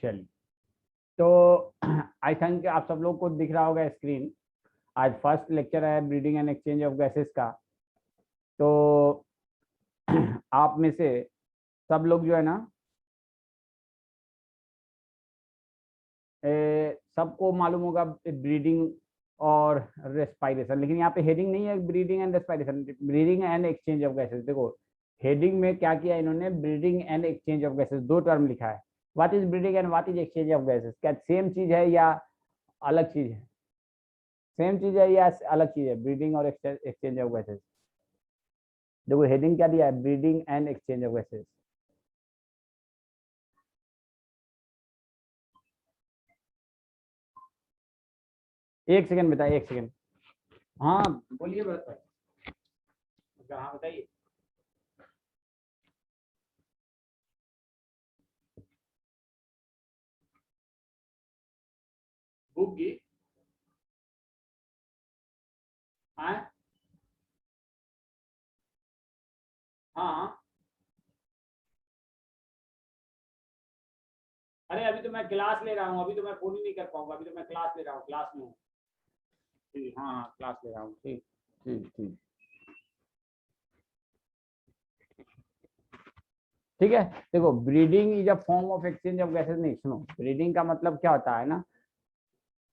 चलिए, तो I think आप सब लोग को दिख रहा होगा स्क्रीन। आज फर्स्ट लेक्चर है breeding and exchange of gases का। तो आप में से सब लोग जो है ना, सबको मालूम होगा ब्रीडिंग और रेस्पायरेशन, लेकिन यहाँ पे हेडिंग नहीं है breeding and respiration, breeding and exchange of gases. देखो हेडिंग में क्या किया इन्होंने, breeding and exchange of gases, दो टर्म लिखा है। What is breeding and what is exchange of gases? क्या सेम चीज है या अलग चीज है? सेम चीज है या अलग चीज है? ब्रीडिंग और एक्सचेंज ऑफ गैसेस। देखो हेडिंग क्या दिया है, breeding and exchange of gases. एक सेकंड बेटा, एक सेकंड। हाँ बोलिए भरत भाई। हाँ बताइए। बुक की हाँ हाँ। अरे अभी तो मैं क्लास ले रहा हूँ, अभी तो मैं फोन ही नहीं कर पाऊंगा, अभी तो मैं क्लास ले रहा हूँ, क्लास में हूँ। ठीक, हाँ हाँ क्लास ले रहा हूँ। ठीक ठीक ठीक ठीक है। देखो breeding is a form of exchange of gases. नहीं सुनो, ब्रीडिंग का मतलब क्या होता है ना,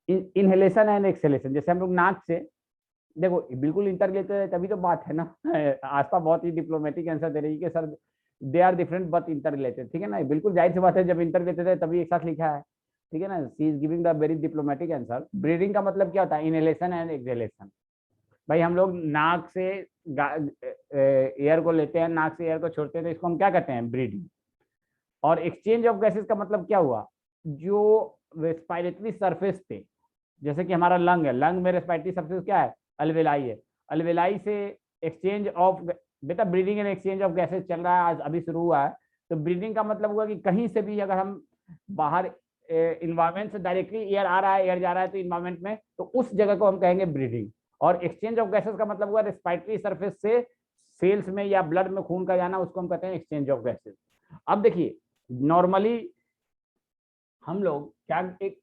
इनहेलेशन एंड एक्सहेलेशन। जैसे हम लोग नाक से, देखो बिल्कुल इंटर लेते हैं तभी तो बात है ना। आस्था बहुत ही डिप्लोमेटिक आंसर दे रही है कि sir they are different but interrelated. ठीक है ना, बिल्कुल जाहिर सी बात है, जब इंटर लेते थे तभी एक साथ लिखा है। ठीक है ना, she is giving the very diplomatic answer. Breeding का मतलब क्या होता है, इनहेलेशन एंड एक्सहेलेशन। भाई हम लोग नाक से एयर को लेते हैं, नाक से एयर को छोड़ते हैं, तो इसको हम क्या कहते हैं, ब्रीडिंग। और एक्सचेंज ऑफ गैसेस का मतलब क्या हुआ, जो रेस्पिरेटरी सरफेस थे, जैसे कि हमारा लंग है, लंग में रेस्पिरेटरी सरफेस क्या है, अलवेलाई है। अलवेलाई से एक्सचेंज ऑफ, बेटा breeding and exchange of gases चल रहा है, आज अभी शुरू हुआ है। तो ब्रीडिंग का मतलब हुआ कि कहीं से भी अगर हम बाहर इन्वायरमेंट से डायरेक्टली एयर आ रहा है, एयर जा रहा है तो इन्वायरमेंट में, तो उस जगह को हम कहेंगे ब्रीडिंग। और एक्सचेंज ऑफ गैसेस का मतलब हुआ रेस्पिरेटरी सरफेस से सेल्स में या ब्लड में खून का जाना, उसको हम कहते हैं एक्सचेंज ऑफ गैसेस। अब देखिए नॉर्मली हम लोग क्या एक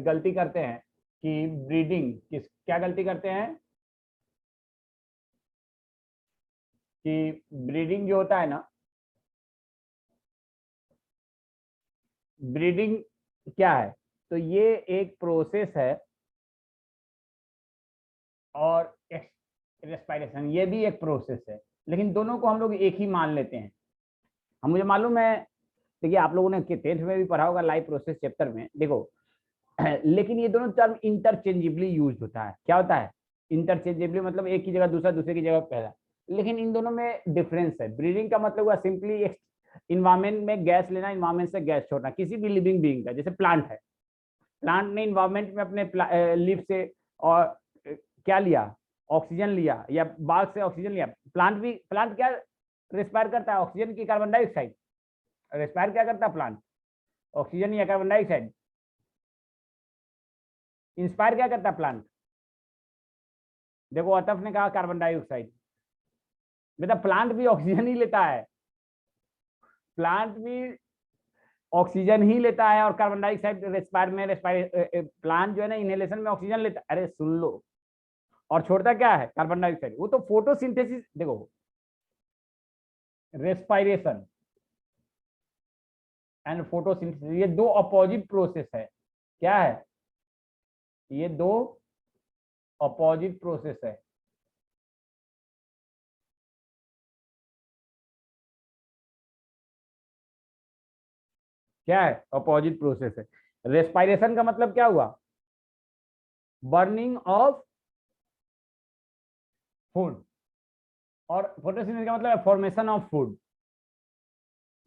गलती करते हैं कि ब्रीडिंग किस, क्या गलती करते हैं कि ब्रीडिंग जो होता है ना, ब्रीडिंग क्या है, तो ये एक प्रोसेस है, और रेस्पिरेशन ये भी एक प्रोसेस है, लेकिन दोनों को हम लोग एक ही मान लेते हैं। हम, मुझे मालूम है, देखिए आप लोगों ने 10th में भी पढ़ा होगा लाइफ प्रोसेस चैप्टर में, देखो लेकिन ये दोनों टर्म इंटरचेंजेबली यूज होता है। क्या होता है, इंटरचेंजेबली, मतलब एक की जगह दूसरा, दूसरे की जगह पहला। लेकिन इन दोनों में डिफरेंस है। ब्रीडिंग का मतलब हुआ सिंपली इन्वायरमेंट में गैस लेना, इन्वायरमेंट से गैस छोड़ना, किसी भी लिविंग बीइंग का। जैसे प्लांट है, प्लांट ने इन्वायरमेंट में अपने लीफ से और क्या लिया, ऑक्सीजन लिया, या बाग से ऑक्सीजन लिया। प्लांट भी, प्लांट क्या रिस्पायर करता है, ऑक्सीजन की कार्बन डाइऑक्साइड। रिस्पायर क्या करता है प्लांट, ऑक्सीजन या कार्बन डाइऑक्साइड। इंस्पायर क्या करता है प्लांट, देखो अतफ ने कहा कार्बन डाइऑक्साइड। बेटा प्लांट भी ऑक्सीजन ही लेता है, प्लांट भी ऑक्सीजन ही लेता है, और कार्बन डाइऑक्साइड रेस्पायर में, रेस्पायर प्लांट जो है ना इनहेलेशन में ऑक्सीजन लेता, अरे सुन लो, और छोड़ता क्या है, कार्बन डाइऑक्साइड। वो तो फोटोसिंथेसिस, देखो रेस्पायरेशन एंड फोटोसिंथेसिस ये दो अपोजिट प्रोसेस है। क्या है, ये दो अपोजिट प्रोसेस है। क्या है, अपोजिट प्रोसेस है। रेस्पायरेशन का मतलब क्या हुआ, बर्निंग ऑफ फूड, और फोटोसिंथेसिस का मतलब फॉर्मेशन ऑफ फूड।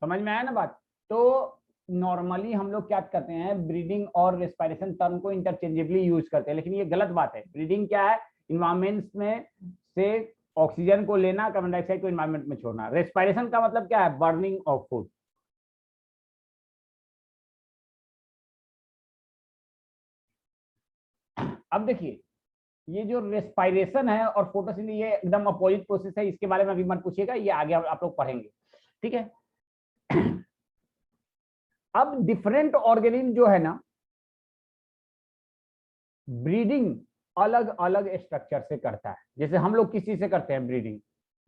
समझ में आया ना बात। तो नॉर्मली हम लोग क्या करते हैं, ब्रीडिंग और रेस्पिरेशन टर्म को इंटरचेंजेबली यूज करते हैं, लेकिन ये गलत बात है। ब्रीडिंग क्या है, इन्वायरमेंट में से ऑक्सीजन को लेना, कार्बन डाइऑक्साइड को इन्वायरमेंट में छोड़ना। रेस्पिरेशन का मतलब क्या है, बर्निंग ऑफ फूड। अब देखिए, ये जो रेस्पिरेशन है और फोटोसिंथेसिस ये एकदम अपोजिट प्रोसेस है, इसके बारे में अभी मत पूछिएगा, ये आगे आप लोग पढ़ेंगे। ठीक है। अब डिफरेंट ऑर्गेनिज्म जो है ना, ब्रीडिंग अलग अलग स्ट्रक्चर से करता है। जैसे हम लोग किस चीज से करते हैं ब्रीडिंग,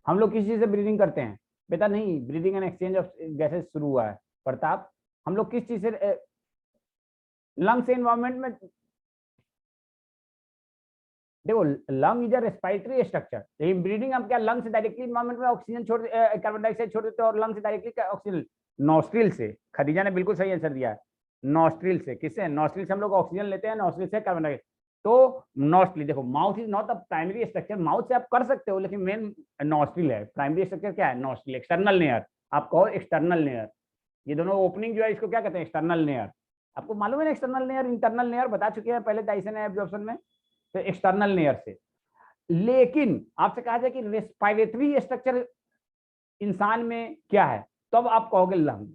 हम लोग किस चीज से ब्रीडिंग करते हैं बेटा? नहीं, breeding and exchange of gases शुरू हुआ है प्रताप, हम लोग किस चीज से, लंग से एनवायरमेंट में। देखो lung is a respiratory structure, लेकिन ब्रीडिंग हम क्या लंग से डायरेक्टली एनवायरमेंट में ऑक्सीजन छोड़, कार्बन डाइऑक्साइड छोड़ देते हैं, और लंग से डायरेक्टली ऑक्सीजन, नॉस्ट्रिल से। खदीजा ने बिल्कुल सही आंसर दिया है, नॉस्ट्रिल से। किससे? नॉस्ट्रिल से हम लोग ऑक्सीजन लेते हैं, नॉस्ट्रिल से कार्बन डाइऑक्साइड। तो नॉस्ट्रिल, देखो mouth is not a primary structure, mouth से आप कर सकते हो, लेकिन मेन नॉस्ट्रिल है। प्राइमरी स्ट्रक्चर क्या है? नॉस्ट्रिल, एक्सटर्नल लेयर, आप कहो एक्सटर्नल लेयर। ये दोनों ओपनिंग जो है इसको क्या कहते हैं? External layer. आपको मालूम है ना एक्सटर्नल लेयर इंटरनल लेयर बता चुके हैं पहले डाइसन एब्जॉर्प्शन में। तो एक्सटर्नल लेयर से, लेकिन आपसे कहा जाए कि रेस्पिरेटरी स्ट्रक्चर इंसान में क्या है, तब आप कहोगे लंग,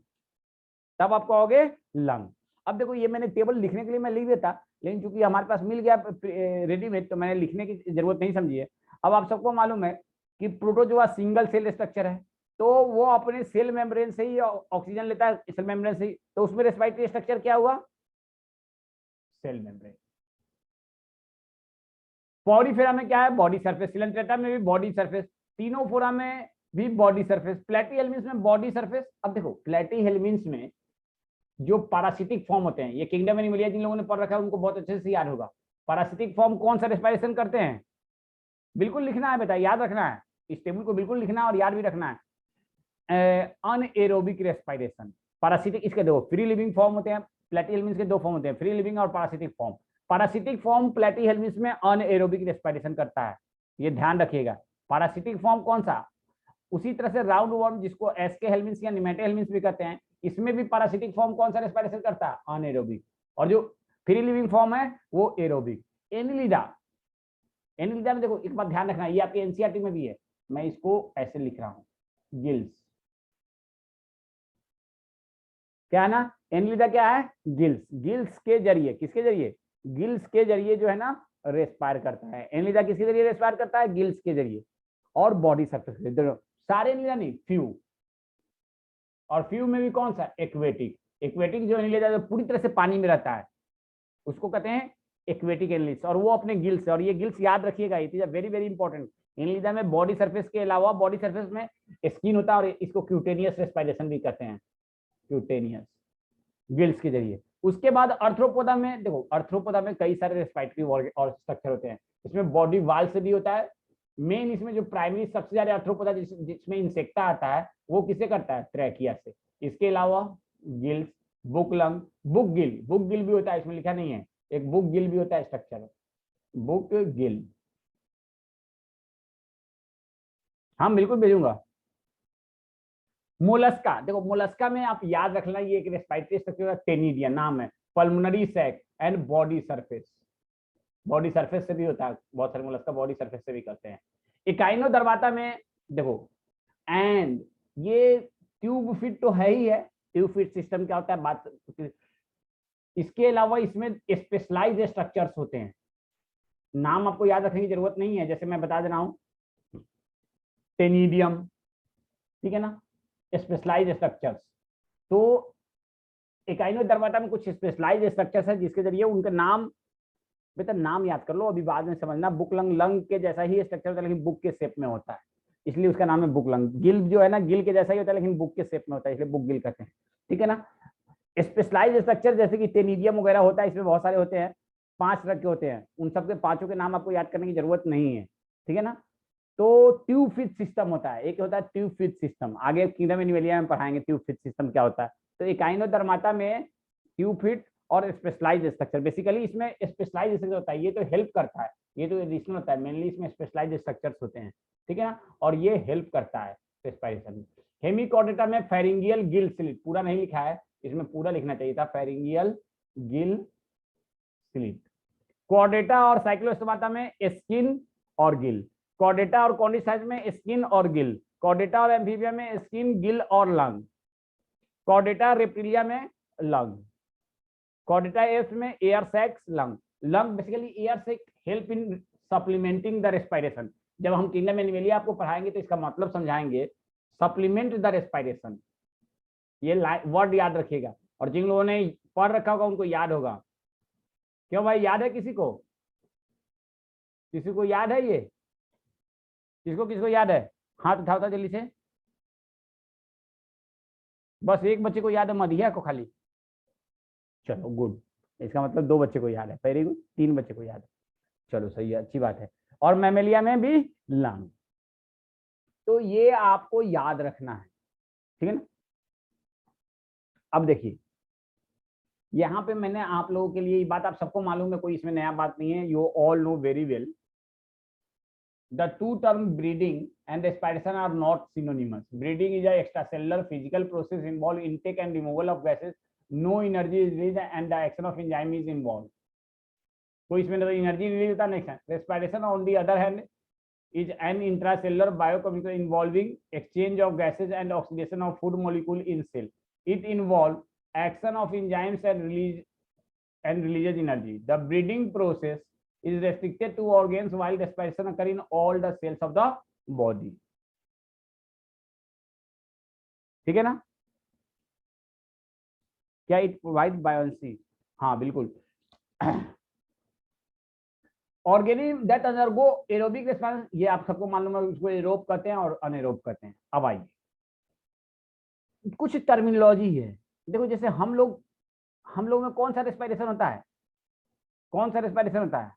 तब आप कहोगे लंग। अब देखो ये मैंने टेबल लिखने के लिए मैं लिख देता, लेकिन चूंकि हमारे पास मिल गया रेडीमेड, तो मैंने लिखने की जरूरत नहीं समझी है। अब आप सबको मालूम है कि प्रोटोजोआ सिंगल सेल स्ट्रक्चर है, तो वो अपने सेल मेम्ब्रेन से ही ऑक्सीजन लेता है, सेल मेम्ब्रेन से ही। तो उसमें रेस्पिरेटरी स्ट्रक्चर क्या हुआ? Cell membrane. पॉलीफेरा में क्या है? Body surface. सिलेंट्रेटा में भी बॉडी सरफेस। तीनों फोरा में भी बॉडी सरफेस। प्लेटीहेल्मिन्थ में बॉडी सरफेस। अब देखो प्लेटीहेल्मिन्थ में जो पैरासिटिक फॉर्म होते हैं, ये किंगडम एनिमलिया जिन लोगों ने पढ़ रखा है उनको बहुत अच्छे से याद होगा। पैरासिटिक फॉर्म कौन सा रेस्पिरेशन करते हैं? बिल्कुल लिखना है बेटा, याद रखना है, इस टेबल को बिल्कुल लिखना है और याद भी रखना है। Anaerobic respiration, parasitic. इसके दो फ्री लिविंग फॉर्म होते हैं, प्लेटीहेल्मिन्थ के दो फॉर्म होते हैं, फ्री लिविंग और पैरासिटिक फॉर्म। पैरासिटिक फॉर्म प्लेटीहेल्मिन्थ में अनएरोबिक रेस्पिरेशन करता है, ये ध्यान रखिएगा। पैरासिटिक फॉर्म कौन सा? उसी तरह से राउंड वर्म, जिसको एसके हेल्मिन्थ या निमेटे हेल्मिन्थ भी कहते हैं, इसमें भी पैरासिटिक फॉर्म कौन सा रेस्पिरेशन करता है? अनएरोबिक। और जो फ्री लिविंग फॉर्म है वो एरोबिक। एनिलिडा, एनिलिडा में देखो एक बात ध्यान रखना, ये आपके एनसीईआरटी में भी है, मैं इसको ऐसे लिख रहा हूं, गिल्स। क्या है ना? एनिलिडा क्या है? गिल्स। गिल्स के जरिए, किसके जरिए? गिल्स के जरिए जो है ना रेस्पायर करता है। एनिलिडा किसके जरिए रेस्पायर करता है? गिल्स के जरिए। और बॉडी सरफेस, सारे एनिलिडा नहीं, फ्यू। और फ्यू में भी कौन सा? एक्वेटिक। एक्वेटिक जो एनिलिडा जो पूरी तरह से पानी में रहता है उसको कहते हैं एक्वेटिक एनिलिड्स, और वो अपने गिल्स। और ये गिल्स याद रखिएगा, it is very very important. Annelida में बॉडी सरफेस के अलावा बॉडी सरफेस में स्किन होता है, और इसको क्यूटेनियस रेस्पिरेशन भी कहते हैं, क्यूटेनियस, गिल्स के जरिए। उसके बाद अर्थ्रोपोडा में, देखो अर्थ्रोपोडा में कई सारे रेस्पिरेटरी और स्ट्रक्चर होते हैं, इसमें बॉडी वाल से भी होता है। मेन इसमें जो प्राइमरी सबसे ज्यादा अर्थ्रोपोडा जिसमें इंसेक्टा आता है वो किसे करता है? ट्रैकिया से। इसके अलावा gills, book lung, book Gill, book Gill भी होता है, इसमें लिखा नहीं है, एक बुक गिल भी होता है स्ट्रक्चर, बुक गिल। हाँ बिल्कुल भेजूंगा। मोलस्का, देखो मोलस्का में आप याद रखना, ये एक रेस्पिरेटरी स्ट्रक्चर का टेनिडिया नाम है, pulmonary sac and body surface. Body surface से भी होता है, बहुत सारे मोलस्का बॉडी सरफेस से भी करते हैं। इकाइनोडर्माटा में देखो, एंड ये ट्यूब फिट तो है ही है, ट्यूब फिट सिस्टम क्या होता है बात, इसके अलावा इसमें स्पेशलाइज्ड स्ट्रक्चर्स होते हैं, नाम आपको याद रखने की जरूरत नहीं है, जैसे मैं बता दे रहा हूं टेनिडियम, ठीक है ना, स्पेशलाइज्ड स्ट्रक्चर्स। तो इकाइनोडर्माटा में कुछ स्पेशलाइज्ड स्ट्रक्चर्स है जिसके जरिए उनका नाम, बेटा नाम याद कर लो, अभी बाद में समझना। बुक लंग, लंग के जैसा ही स्ट्रक्चर होता है लेकिन बुक के शेप में होता है, इसलिए उसका नाम है बुक लंग। गिल जो है ना, गिल के जैसा ही होता है लेकिन बुक के शेप में होता है, इसलिए बुक गिल कहते हैं, ठीक है ना। स्पेशलाइज्ड स्ट्रक्चर जैसे कि टेनिडियम वगैरह होता है, इसमें बहुत सारे होते हैं, 5 तरह के होते हैं, उन सबके पांचों के नाम आपको याद करने की जरूरत नहीं है, ठीक है ना। तो ट्यूब फिट सिस्टम होता है, एक होता है ट्यूब फिट सिस्टम, आगे किंगडम एनिमलिया में पढ़ाएंगे ट्यूब फिट सिस्टम क्या होता है। तो इकाइनोडर्माटा में ट्यूब फिट और स्पेशलाइज्ड स्ट्रक्चर, बेसिकली इसमें स्पेशलाइज्ड स्ट्रक्चर होता है, ये तो हेल्प करता है, ये तो एडिशनल होता है, मेनली इसमें स्पेशलाइज्ड स्ट्रक्चर्स होते हैं, ठीक है ना, और ये हेल्प करता है रेस्पिरेशन में। हेमिकॉर्डेटा में फेरिंगियल गिल स्लिट, पूरा नहीं लिखा है, इसमें पूरा लिखना चाहिए था, फेरिंगियल गिल स्लिट। कॉर्डेटा और साइक्लोस्टोमाटा में स्किन और गिल, कॉर्डेटा और कॉर्निसाइज में स्किन और गिल, कॉर्डेटा और एम्फीबिया में स्किन, गिल और लंग, कॉर्डेटा रेप्टिलिया में लंग, कॉर्डेटा एप्स में air sacs, lung. Lung basically air से help in supplementing the respiration. जब हम किंगडम एनिमलिया आपको पढ़ाएंगे तो इसका मतलब समझाएंगे, सप्लीमेंट द रेस्पिरेशन, ये वर्ड याद रखिएगा। और जिन लोगों ने पढ़ रखा होगा उनको याद होगा। क्यों भाई, याद है किसी को? किसी को याद है ये? किसको किसको याद है? हाथ उठाओ था जल्दी से। बस एक बच्चे को याद है, मधिया को खाली। चलो गुड, इसका मतलब 2 बच्चे को याद है। वेरी गुड, 3 बच्चे को याद है। चलो सही है, अच्छी बात है। और मैमेलिया में भी लंग। तो ये आपको याद रखना है, ठीक है ना। अब देखिए, यहाँ पे मैंने आप लोगों के लिए ये बात आप सबको मालूम है, कोई इसमें नया बात नहीं है, you all know very well. The two terms breeding and respiration are not synonymous. Breeding is an extracellular physical process involving intake and removal of gases. No energy is released and the action of enzyme is involved. कोई इसमें energy release होता नहीं। Respiration on the other hand is an intracellular biochemical involving exchange of gases and oxidation of food molecule in cell. It involves action of enzymes and releases energy. The breeding process is restricted to organs while respiration occur in all the cells of the body. ठीक है ना? क्या it provide bioenergy? हाँ बिल्कुल। Organism that undergo aerobic response, ये आप सबको मालूम है, उसको एरोब कहते हैं और अनएरोब कहते हैं। अब आइए, कुछ टर्मिनोलॉजी है। देखो जैसे हम लोग में कौन सा रेस्पिरेशन होता है? कौन सा रेस्पिरेशन होता है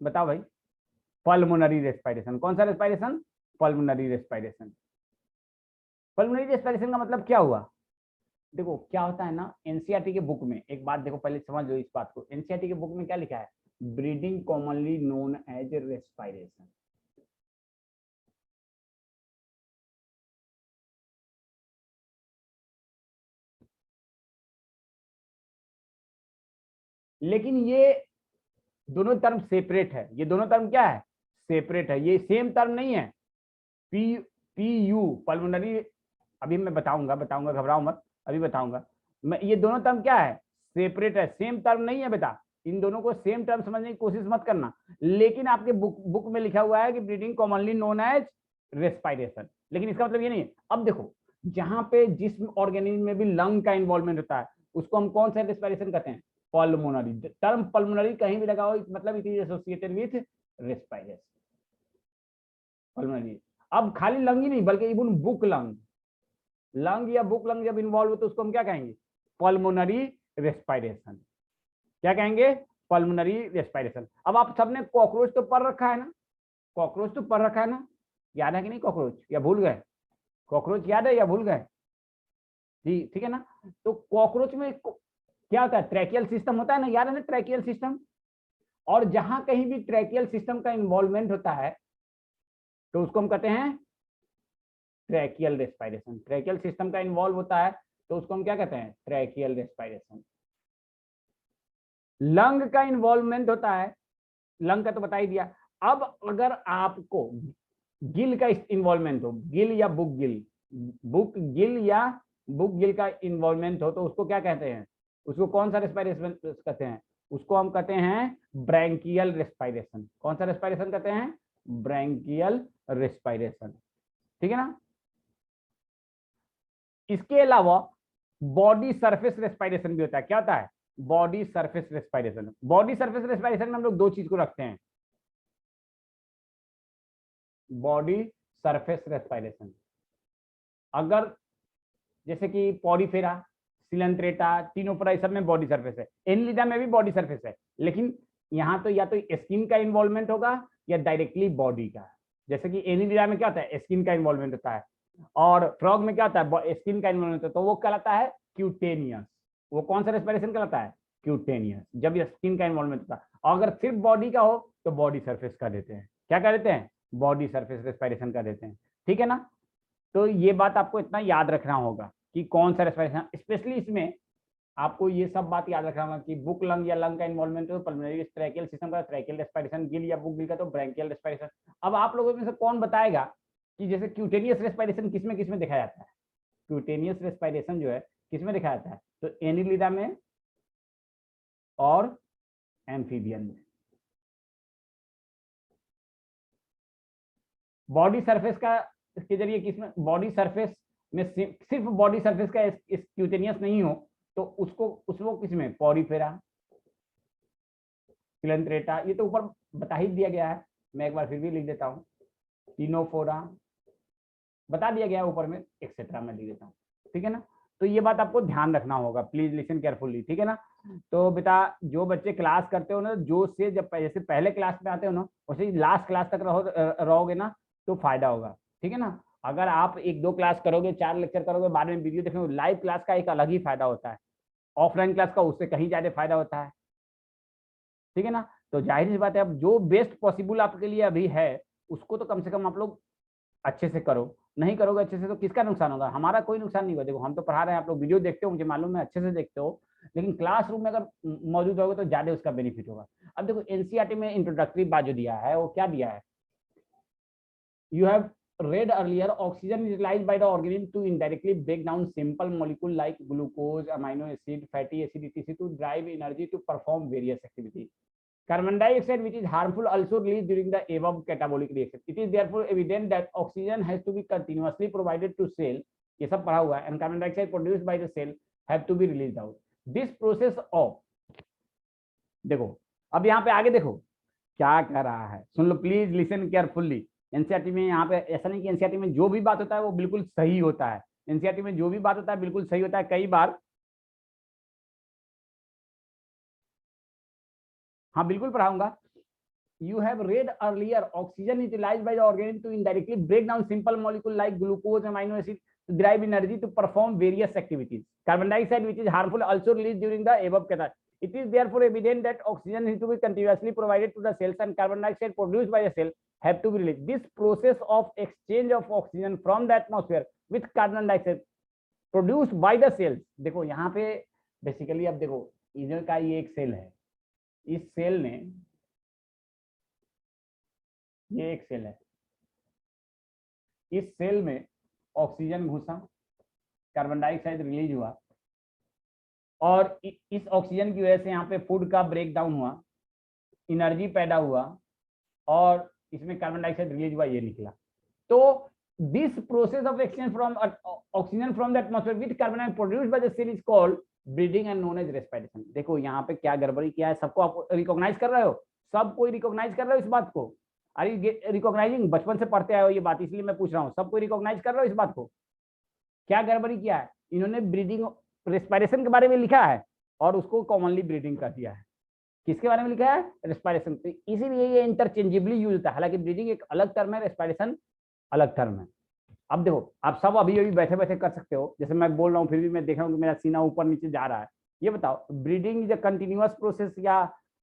बताओ भाई? Pulmonary respiration. कौन सा respiration? Pulmonary respiration. Pulmonary respiration का मतलब क्या हुआ? देखो क्या होता है ना, एनसीईआरटी के बुक में एक बात देखो, पहले समझ लो इस बात को। एनसीईआरटी के बुक में क्या लिखा है? Breathing commonly known as respiration. लेकिन ये दोनों टर्म सेपरेट है। ये दोनों टर्म क्या है? सेपरेट है, ये सेम टर्म नहीं है। पी यू पल्मोनरी, अभी मैं बताऊंगा, घबराओ मत, अभी बताऊंगा मैं। ये दोनों टर्म क्या है? सेपरेट है, सेम टर्म नहीं है बेटा। इन दोनों को सेम टर्म समझने की कोशिश मत करना। लेकिन आपके बुक में लिखा हुआ है कि breathing commonly known as respiration, लेकिन इसका मतलब ये नहीं है। अब देखो, जहां पे जिस ऑर्गेनिज्म में भी लंग का इन्वॉल्वमेंट होता है उसको हम कौन सा रेस्पिरेशन कहते हैं? पल्मोनरी। टर्म पल्मोनरी कहीं भी लगा हो, मतलब it is associated with respiration, pulmonary. अब खाली लंग ही नहीं बल्कि इवन बुक लंग, लंग या बुक लंग जब इन्वॉल्व हो तो उसको हम क्या कहेंगे? Pulmonary respiration. क्या कहेंगे? Pulmonary respiration. अब आप सबने कॉकरोच तो पढ़ रखा है ना? कॉकरोच तो पढ़ रखा है ना? याद है कि नहीं कॉकरोच, या भूल गए? कॉकरोच याद है या भूल गए? जी ठीक है ना। तो कॉकरोच में क्या होता है? ट्रैकियल सिस्टम होता है ना, याद है ना ट्रैकियल सिस्टम। और जहां कहीं भी ट्रैकियल सिस्टम का इन्वॉल्वमेंट होता है तो उसको हम कहते हैं ट्रैकियल रेस्पिरेशन। ट्रैकियल सिस्टम का इन्वॉल्व होता है तो उसको हम क्या कहते हैं? Tracheal respiration. लंग का इन्वॉल्वमेंट होता है, लंग का तो बता ही दिया। अब अगर आपको गिल का इन्वॉल्वमेंट हो, गिल या बुक गिल, बुक गिल या बुक गिल का इन्वॉल्वमेंट हो तो उसको क्या कहते हैं? उसको कौन सा रेस्पिरेशन कहते हैं? उसको हम कहते हैं ब्रैंकियल रेस्पिरेशन। कौन सा रेस्पिरेशन कहते हैं? Branchial respiration. ठीक है ना। इसके अलावा बॉडी सरफेस रेस्पिरेशन भी होता है। क्या होता है? Body surface respiration. Body surface respiration में हम लोग 2 चीज को रखते हैं, बॉडी सरफेस रेस्पिरेशन। अगर जैसे कि पॉरीफेरा, सिलेंट्रेटा, टिनोफोरा, सब में बॉडी सरफेस है। एनिलिडा में भी बॉडी सरफेस है, लेकिन यहाँ तो या तो स्किन का इन्वॉल्वमेंट होगा या डायरेक्टली बॉडी का। जैसे कि एनिलिडा में क्या होता है? स्किन का इन्वॉल्वमेंट होता है, और फ्रॉग में क्या होता है? स्किन का इन्वॉल्वमेंट होता है, तो वो कहलाता है क्यूटेनियस। वो कौन सा रेस्पिरेशन कहलाता है? क्यूटेनियस, जब स्किन का इन्वॉल्वमेंट होता है। अगर सिर्फ बॉडी का हो तो बॉडी सरफेस का देते हैं। क्या कर देते हैं? बॉडी सरफेस रेस्पिरेशन का देते हैं। ठीक है ना। तो ये बात आपको इतना याद रखना होगा कि कौन सा रेस्पिरेशन, स्पेशली इसमें आपको ये सब बात याद रखना होगा कि बुक लंग या लंग का इन्वॉल्वमेंट हो, पल्मोनरी ट्रैकियल सिस्टम का ट्रैकियल रेस्पिरेशन, गिल या बुक गिल का तो ब्रैंकियल रेस्पिरेशन। अब आप लोगों में से कौन बताएगा कि जैसे क्यूटेनियस रेस्पिरेशन किसमें किसमें देखा जाता है? क्यूटेनियस रेस्पिरेशन जो है किसमें देखा जाता है? तो एनिलिडा में और एम्फीबियन में। बॉडी सरफेस का इसके जरिए किसमें? बॉडी सरफेस में सिर्फ बॉडी सरफेस का क्यूटेनियस नहीं हो तो उसको किसमें, पॉरीफेरा, फिलेंथ्रेटा, ये तो ऊपर बता ही दिया गया है, मैं एक बार फिर भी लिख देता हूँ, टिनोफोरा बता दिया गया है ऊपर में, एक्सेट्रा मैं लिख देता हूँ, ठीक है ना। तो ये बात आपको ध्यान रखना होगा, प्लीज लिसन केयरफुली, ठीक है ना। तो बेटा जो बच्चे क्लास करते हो ना, जो से जब जैसे पहले क्लास में आते हो ना, वैसे ही लास्ट क्लास तक रहोगे ना, तो फायदा होगा, ठीक है ना। अगर आप 1-2 क्लास करोगे, 4 लेक्चर करोगे, बाद में वीडियो देखोगे, लाइव क्लास का एक अलग ही फायदा होता है, ऑफलाइन क्लास का उससे कहीं ज्यादा फायदा होता है, ठीक है ना। तो जाहिर सी बात है, अब जो बेस्ट पॉसिबल आपके लिए अभी है, उसको तो कम से कम आप लोग अच्छे से करो, नहीं करोगे अच्छे से तो किसका नुकसान होगा, हमारा कोई नुकसान नहीं होगा। देखो हम तो पढ़ा रहे हैं, आप लोग वीडियो देखते हो, मुझे मालूम है अच्छे से देखते हो, लेकिन क्लासरूम में अगर मौजूद होगे तो ज्यादा उसका बेनिफिट होगा। अब देखो एनसीईआरटी में इंट्रोडक्टरी बात जो दिया है वो क्या दिया है, you have read earlier, oxygen is utilized by the organism to indirectly break down simple molecule like glucose, amino acid, fatty acid, etc. to drive energy to perform various activities. Carbon dioxide, which is harmful, also released during the above catabolic reaction. It is therefore evident that oxygen has to be continuously provided to cell. ये सब पढ़ा हुआ है, and carbon dioxide produced by the cell have to be released out. This process of, देखो अब यहाँ पे आगे देखो क्या कह रहा है, सुन लो प्लीज लिसन केयरफुल्ली। एनसीईआरटी में यहाँ पे ऐसा नहीं कि एनसीईआरटी में जो भी बात होता है वो बिल्कुल सही होता है, एनसीईआरटी में जो भी बात होता है बिल्कुल सही होता है, कई बार, हाँ बिल्कुल पढ़ाऊंगा। You have read earlier, oxygen is utilized by the organism to indirectly break down simple molecule like glucose, amino acid to derive energy to perform various activities. Carbon dioxide, which is harmful, also released during the above category. It is therefore evident that oxygen is to be continuously provided to the cells and carbon dioxide produced by the cell have to be released. This process of exchange of oxygen from the atmosphere with carbon dioxide produced by the cells, देखो यहाँ पे basically अब देखो इनका ये एक cell है, इस सेल ने, ये एक सेल है, इस सेल में ऑक्सीजन घुसा, कार्बन डाइऑक्साइड रिलीज हुआ, और इस ऑक्सीजन की वजह से यहाँ पे फूड का ब्रेक डाउन हुआ, एनर्जी पैदा हुआ, और इसमें कार्बन डाइऑक्साइड रिलीज हुआ, ये निकला। तो this process of exchange from oxygen from the atmosphere with carbon dioxide produced by the cell is called breathing and known as respiration. देखो यहाँ पे क्या गड़बड़ी किया है, सबको आप रिकॉग्नाइज कर रहे हो, सब कोई रिकॉग्नाइज कर रहे हो इस बात को, अरे रिकॉग्नाइजिंग, बचपन से पढ़ते आए हो ये बात, इसलिए मैं पूछ रहा हूँ, सब कोई रिकॉग्नाइज कर रहे हो इस बात को। क्या गड़बड़ी किया है, इन्होंने ब्रीडिंग रेस्पिरेशन के बारे में लिखा है और उसको कॉमनली ब्रीडिंग कर दिया है। किसके बारे में लिखा है, रेस्पिरेशन, तो इसीलिए ये इंटरचेंजेबली यूज होता है, हालांकि ब्रीडिंग एक अलग टर्म है, रेस्पिरेशन अलग टर्म है। अब देखो आप सब अभी अभी बैठे बैठे कर सकते हो, जैसे मैं बोल रहा हूँ फिर भी मैं देख रहा हूँ कि मेरा सीना ऊपर नीचे जा रहा है। ये बताओ breeding is a continuous process या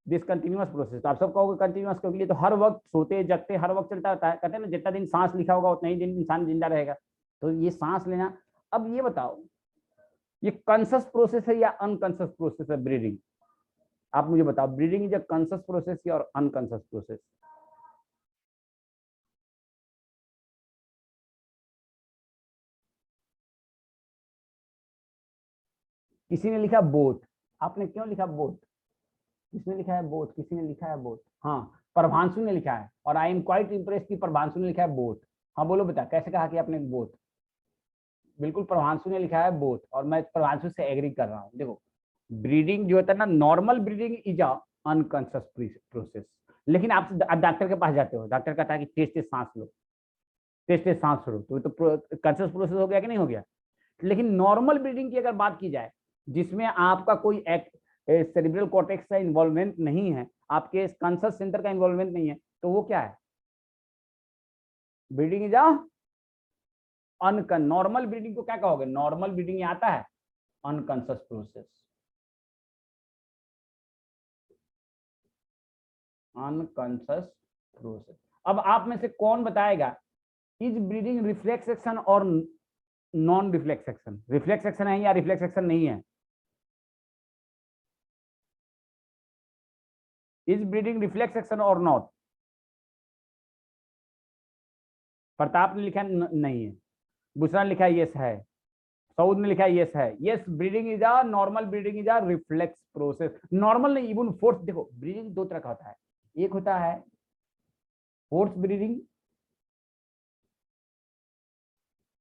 डिसकंटिन्यूअस प्रोसेस, तो आप सब कहोगे कंटिन्यूअस, क्योंकि तो हर वक्त सोते जगते हर वक्त चलता रहता है, कहते हैं ना जितना दिन सांस लिखा होगा उतना ही दिन इंसान जिंदा रहेगा, तो ये सांस लेना। अब ये बताओ ये कॉन्शियस प्रोसेस है या अनकॉन्शियस प्रोसेस है ब्रीडिंग, आप मुझे बताओ breeding is a conscious process या अनकॉन्शियस प्रोसेस। किसी ने लिखा बोथ, आपने क्यों लिखा बोथ, किसने लिखा है बोथ, किसी ने लिखा है बोथ, हाँ प्रभांशु ने लिखा है, और आई एम क्वाइट इम्प्रेस की प्रभांशु ने लिखा है बोथ। हाँ बोलो बेटा कैसे कहा कि आपने बोथ, बिल्कुल प्रभांशु ने लिखा है बोथ, और मैं प्रभांशु से एग्री कर रहा हूँ। देखो ब्रीडिंग जो होता है ना, normal breeding is a unconscious process, लेकिन आप डॉक्टर के पास जाते हो, डॉक्टर कहता है कि तेज तेज सांस लो, तेज तेज सांस छोड़ो, तो कॉन्शियस प्रोसेस हो गया कि नहीं हो गया। लेकिन नॉर्मल ब्रीडिंग की अगर बात की जाए, जिसमें आपका कोई सेरिब्रल कॉर्टेक्स का इन्वॉल्वमेंट नहीं है, आपके कॉन्शियस सेंटर का इन्वॉल्वमेंट नहीं है, तो वो क्या है, ब्रीडिंग इज अनकन, नॉर्मल ब्रीडिंग को क्या कहोगे, नॉर्मल ब्रीडिंग आता है अनकॉन्शियस प्रोसेस, अनकॉन्शियस प्रोसेस। अब आप में से कौन बताएगा इज ब्रीडिंग रिफ्लेक्स एक्शन और non reflex action, reflex action है या रिफ्लेक्स एक्शन नहीं है, इज ब्रीडिंग रिफ्लेक्स एक्शन और नॉट। प्रताप ने लिखा नहीं है, बुशरा ने लिखा यस है, सऊद ने लिखा यस है, yes breeding is a normal, breeding is a reflex process, normal नहीं इवन फोर्स। देखो ब्रीडिंग दो तरह का होता है, एक होता है फोर्स ब्रीडिंग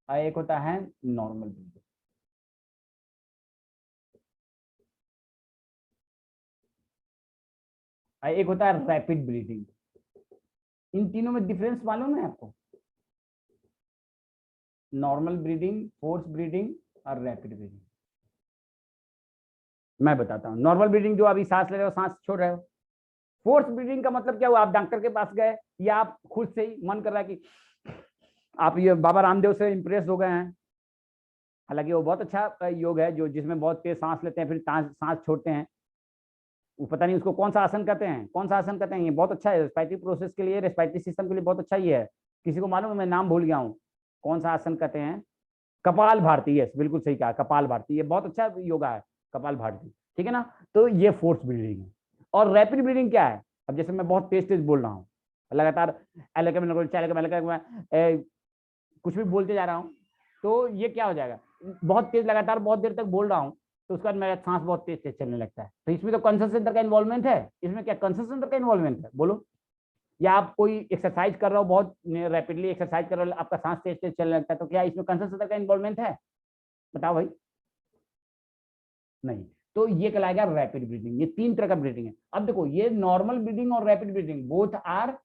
और एक होता है नॉर्मल ब्रीडिंग। एक होता है रैपिड ब्रीडिंग। इन तीनों में डिफरेंस मालूम है आपको? नॉर्मल ब्रीडिंग, फोर्स ब्रीडिंग और रैपिड ब्रीडिंग। मैं बताता हूँ। नॉर्मल ब्रीडिंग जो अभी सांस ले रहे हो, सांस छोड़ रहे हो। फोर्स ब्रीडिंग का मतलब क्या हुआ? आप डॉक्टर के पास गए या आप खुद से ही मन कर रहा है कि आप ये बाबा रामदेव से इंप्रेस हो गए हैं। हालांकि वो बहुत अच्छा योग है जो जिसमें बहुत तेज सांस लेते हैं फिर सांस छोड़ते हैं। वो पता नहीं उसको कौन सा आसन कहते हैं, कौन सा आसन कहते हैं। ये बहुत अच्छा है रेस्पिरेटरी प्रोसेस के लिए, रेस्पिरेटरी सिस्टम के लिए बहुत अच्छा ही है। किसी को मालूम है? मैं नाम भूल गया हूँ। कौन सा आसन कहते हैं? कपाल भारती। यस, बिल्कुल सही कहा, कपाल भारती। ये बहुत अच्छा योगा है कपाल भारती, ठीक है ना। तो ये फोर्स ब्रीडिंग है। और रैपिड ब्रीडिंग क्या है? अब जैसे मैं बहुत तेज तेज बोल रहा हूँ, लगातार कुछ भी बोलते जा रहा हूँ, तो ये क्या हो जाएगा? बहुत तेज लगातार बहुत देर तक बोल रहा हूँ, तो उसके बाद मेरा सांस बहुत तेज तेज चलने लगता है। तो इसमें तो कॉन्शस सेंटर का इन्वॉल्वमेंट है। इसमें क्या कॉन्शस सेंटर का इन्वॉल्वमेंट है? बोलो। या आप कोई एक्सरसाइज कर रहे हो, बहुत रैपिडली एक्सरसाइज कर रहे हो, आपका सांस तेज तेज चलने लगता है, तो क्या इसमें कॉन्शस सेंटर का इन्वॉल्वमेंट है? बताओ भाई। नहीं। तो ये कहलाएगा रैपिड ब्रीदिंग। ये तीन तरह का ब्रीदिंग है। अब देखो, ये नॉर्मल ब्रीदिंग और rapid breathing both are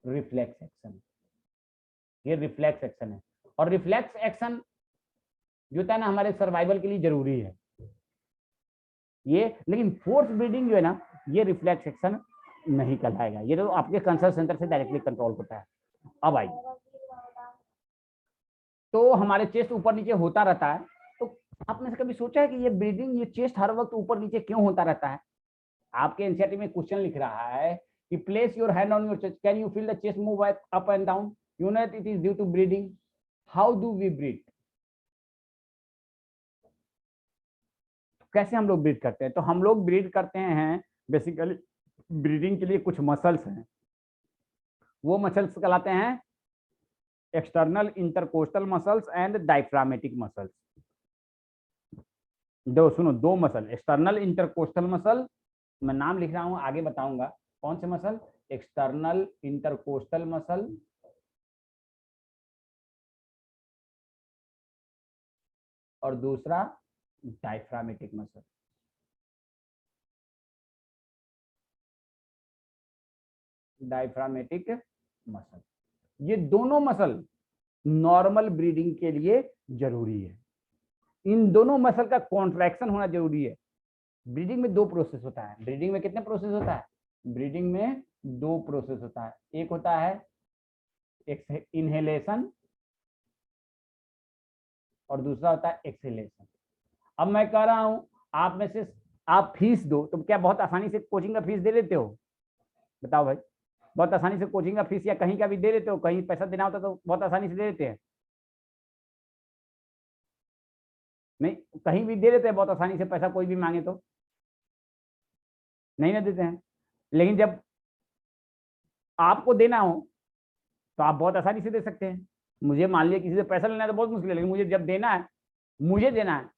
reflex action. ये रिफ्लेक्स एक्शन है। और रिफ्लेक्स एक्शन जो होता है ना, हमारे सर्वाइवल के लिए जरूरी है ये। लेकिन फोर्स ब्रीदिंग जो है ना, ये रिफ्लेक्स एक्शन नहीं कहलाएगा। ये तो आपके कंसर्न सेंटर से डायरेक्टली कंट्रोल होता है। अब आइए, तो हमारे चेस्ट ऊपर नीचे होता रहता है। तो आपने से कभी सोचा है कि ये ब्रीदिंग, ये चेस्ट हर वक्त ऊपर नीचे क्यों होता रहता है? आपके एनसीईआरटी में क्वेश्चन लिख रहा है कि place your hand on your chest, can you feel the chest move up and down? You know it is due to breathing. How do we breathe? कैसे हम लोग ब्रीथ करते हैं? तो हम लोग ब्रीथ करते हैं बेसिकली, ब्रीदिंग के लिए कुछ मसल्स हैं। वो मसल्स कहलाते हैं external intercostal muscles and diaphragmatic muscles. दो सुनो, दो मसल, एक्सटर्नल इंटरकोस्टल मसल। मैं नाम लिख रहा हूं, आगे बताऊंगा कौन से मसल। एक्सटर्नल इंटरकोस्टल मसल और दूसरा डायफ्रामेटिक मसल। डायफ्रामेटिक मसल, ये दोनों मसल नॉर्मल ब्रीदिंग के लिए जरूरी है। इन दोनों मसल का कॉन्ट्रैक्शन होना जरूरी है। ब्रीदिंग में दो प्रोसेस होता है। ब्रीदिंग में कितने प्रोसेस होता है? ब्रीदिंग में दो प्रोसेस होता है। एक होता है इनहेलेशन और दूसरा होता है एक्सहेलेशन। अब मैं कह रहा हूं, आप में से आप फीस दो, तो क्या बहुत आसानी से कोचिंग का फीस दे देते हो? बताओ भाई। बहुत आसानी से कोचिंग का फीस या कहीं का भी दे देते हो? कहीं पैसा देना होता तो बहुत आसानी से दे देते हैं? नहीं, कहीं भी दे देते हैं बहुत आसानी से पैसा, कोई भी मांगे तो? नहीं ना देते हैं। लेकिन जब आपको देना हो तो आप बहुत आसानी से दे सकते हैं। मुझे मान लिया किसी से पैसा लेना है तो बहुत मुश्किल है, लेकिन मुझे जब देना है, मुझे देना है,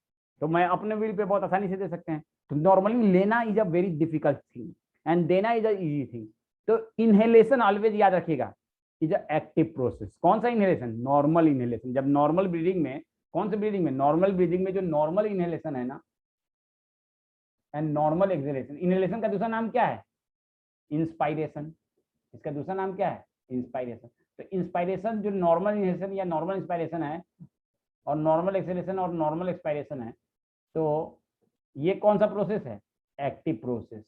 तो मैं अपने विल पे बहुत आसानी से दे सकते हैं। तो नॉर्मली लेना is a very difficult thing and देना इज अ इजी थिंग। तो इनहेलेशन ऑलवेज याद रखिएगा इज अ एक्टिव प्रोसेस। कौन सा इनहेलेशन? Normal inhalation. जब नॉर्मल ब्रीदिंग में, कौन से ब्रीदिंग में? नॉर्मल ब्रीदिंग में जो नॉर्मल इनहेलेशन है ना एंड नॉर्मल एक्सहेलेशन। इनहेलेशन का दूसरा नाम क्या है? इंस्पायरेशन। इसका दूसरा नाम क्या है? इंस्पायरेशन। तो इंस्पायरेशन जो नॉर्मल इनहेलेशन या नॉर्मल इंस्पायरेशन है, और नॉर्मल एक्सहेलेशन और नॉर्मल एक्सपायरेशन है, तो ये कौन सा प्रोसेस है? Active process.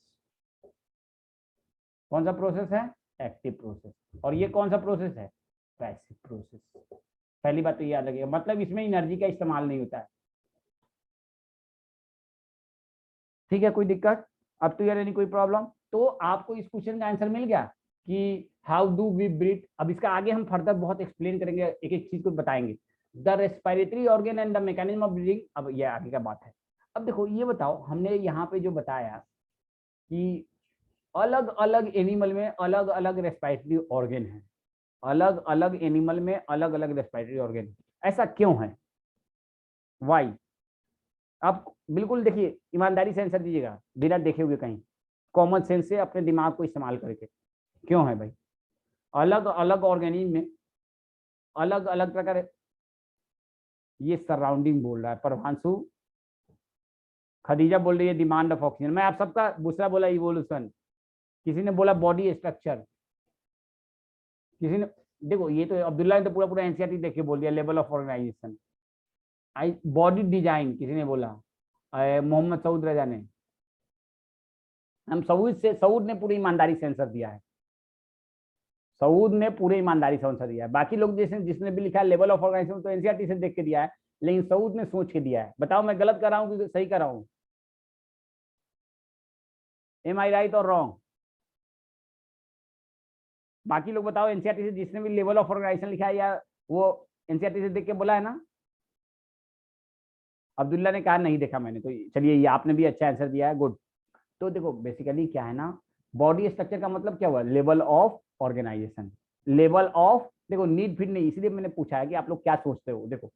कौन सा प्रोसेस है? Active process. और ये कौन सा प्रोसेस है? Passive process. पहली बात तो याद रखिएगा, मतलब इसमें एनर्जी का इस्तेमाल नहीं होता है। ठीक है, कोई दिक्कत? अब तो यार नहीं कोई प्रॉब्लम? तो आपको इस क्वेश्चन का आंसर मिल गया कि हाउ डू वी ब्रीथ। अब इसका आगे हम फर्दर बहुत एक्सप्लेन करेंगे, एक एक चीज को बताएंगे। The respiratory organ and the mechanism of breathing. अब ये आगे का बात है। अब देखो, ये बताओ, हमने यहाँ पे जो बताया कि अलग अलग एनिमल में अलग अलग रेस्पिरेटरी ऑर्गन है। अलग अलग एनिमल में अलग अलग रेस्पिरेटरी ऑर्गन। ऐसा क्यों है? वाई? आप बिल्कुल देखिए, ईमानदारी से आंसर दीजिएगा, बिना देखे हुए कहीं, कॉमन सेंस से अपने दिमाग को इस्तेमाल करके। क्यों है भाई? अलग अलग ऑर्गेनिज्म में अलग अलग प्रकार। ये सराउंडिंग बोल रहा है प्रभांशु। खदीजा बोल रही है डिमांड ऑफ ऑक्सीजन। मैं आप सबका दूसरा बोला इवोल्यूशन। किसी ने बोला बॉडी स्ट्रक्चर, किसी ने, देखो ये तो अब्दुल्ला ने तो पूरा पूरा एनसीईआरटी देख के बोल दिया, level of organization. Body design किसी ने बोला, मोहम्मद सऊद रजा ने। हम सऊद ने पूरी ईमानदारी से आंसर दिया है, सऊद ने पूरे ईमानदारी से आंसर दिया है। बाकी लोग जैसे जिसने भी लिखा है लेवल ऑफ ऑर्गेनाइजेशन तो एनसीईआरटी से देख के दिया है, लेकिन सऊद ने सोच के दिया है। बताओ मैं गलत कर रहा हूँ कि सही कर रहा हूँ? एम आई राइट और रॉन्ग? बाकी लोग बताओ, एनसीईआरटी से जिसने भी लेवल ऑफ ऑर्गेनाइजेशन लिखा है या वो एनसीईआरटी से देख के बोला है ना? अब्दुल्ला ने कहा नहीं देखा मैंने, तो चलिए ये आपने भी अच्छा आंसर दिया है, गुड। तो देखो बेसिकली क्या है ना, बॉडी स्ट्रक्चर का मतलब क्या हुआ? Level of organization. Level of, देखो नीड फिट नहीं, इसलिए मैंने पूछा है कि आप लोग क्या सोचते हो। देखो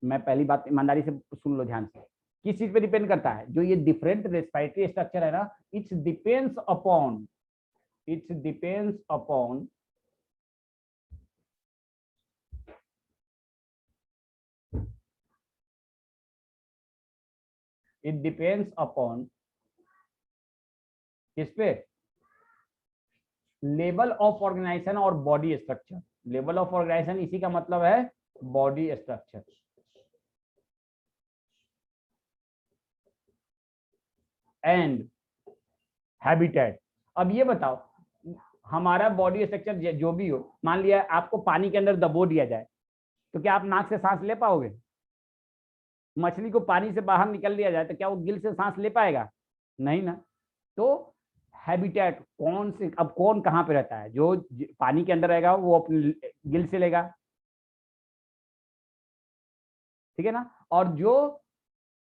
मैं पहली बात ईमानदारी से सुन लो ध्यान से, किस चीज पे डिपेंड करता है? जो ये डिफरेंट रेस्पिरेटरी स्ट्रक्चर है ना, it's depends upon, it's depends upon it depends upon किस पे? लेवल ऑफ ऑर्गेनाइजेशन और body structure. Level of organization इसी का मतलब है बॉडी स्ट्रक्चर। And habitat. अब ये बताओ, हमारा बॉडी स्ट्रक्चर जो भी हो, मान लिया आपको पानी के अंदर दबो दिया जाए, तो क्या आप नाक से सांस ले पाओगे? मछली को पानी से बाहर निकल दिया जाए तो क्या वो गिल से सांस ले पाएगा? नहीं ना। तो हैबिटेट कौन से, अब कौन कहाँ पे रहता है? जो पानी के अंदर रहेगा वो अपने गिल से लेगा, ठीक है ना। और जो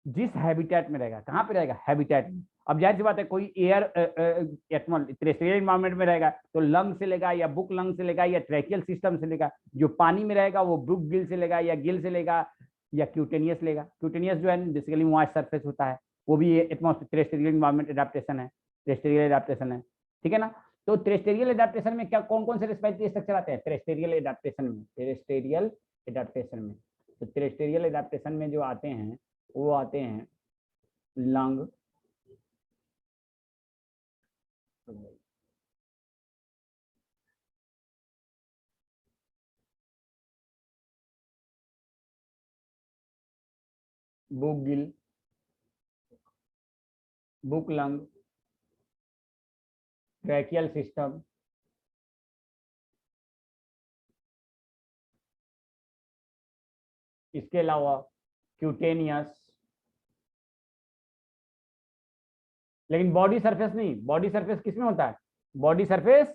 जिस हैबिटेट में रहेगा, कहाँ पे रहेगा? हैबिटेट में। अब जाहिर सी बात है, कोई एयर टेरेस्ट्रियल एनवायरनमेंट में रहेगा तो लंग से लेगा या बुक लंग से लेगा या ट्रैकियल सिस्टम से लेगा। जो पानी में रहेगा वो बुक गिल से लेगा या गिल से लेगा या क्यूटेनियस लेगा। क्यूटेनियस जो है बेसिकली मॉइस्ट सरफेस होता है, वो भी टेरेस्ट्रियल एनवायरनमेंट एडाप्टेशन है, टेरेस्ट्रियल एडाप्टेशन है, ठीक है ना। तो टेरेस्ट्रियल एडाप्टेशन में क्या कौन कौन से रेस्पिरेटरी स्ट्रक्चर आते हैं? टेरेस्ट्रियल एडाप्टेशन में, टेरेस्ट्रियल एडाप्टेशन में, तो टेरेस्ट्रियल एडाप्टेशन में जो आते हैं वो आते हैं lung, book Gill, book lung, tracheal system, इसके अलावा क्यूटेनियस। लेकिन बॉडी सरफेस नहीं, बॉडी सरफेस किसमें होता है? बॉडी सरफेस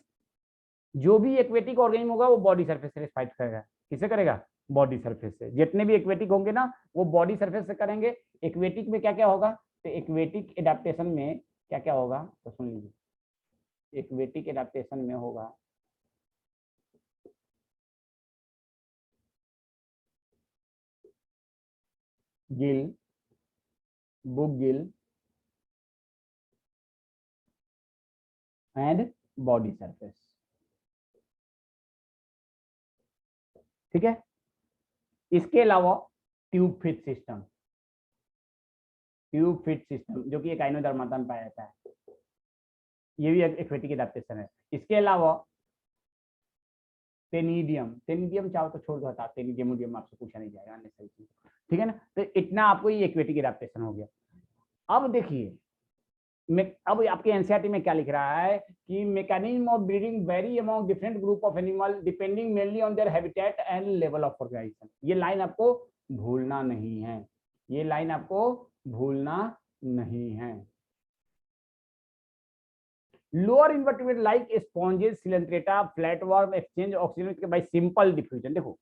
जो भी एक्वेटिक ऑर्गेनिज्म होगा वो बॉडी सरफेस से फाइट करेगा। किसे करेगा? बॉडी सरफेस से। जितने भी एक्वेटिक होंगे ना वो बॉडी सरफेस से करेंगे। एक्वेटिक में क्या क्या होगा? तो एक्वेटिक एडाप्टेशन में क्या क्या होगा तो सुन लीजिए। एक्वेटिक एडाप्टेशन में होगा Gill, book Gill and body surface, ठीक है। इसके अलावा tube fit system, tube fit system जो कि एक आइनोडर्माटा में पाया जाता है, ये भी एक्वेटिक एडाप्टेशन है। इसके अलावा टेनिडियम, टेनिडियम चाहो तो छोड़ दो, हटा, टेनिडियम उडियम आपसे पूछा नहीं जाएगा, सही चीज, ठीक है ना। तो इतना आपको ये एक्वेटिक एडाप्टेशन हो गया। अब देखिए अब आपके एनसीईआरटी में क्या लिख रहा है कि mechanism of breathing very among different group of animal depending mainly on their habitat and level of organization. ये लाइन आपको भूलना नहीं है, ये लाइन आपको भूलना नहीं है। Lower invertebrate like sponges, coelenterata, flatworm exchange oxygen by simple diffusion. देखो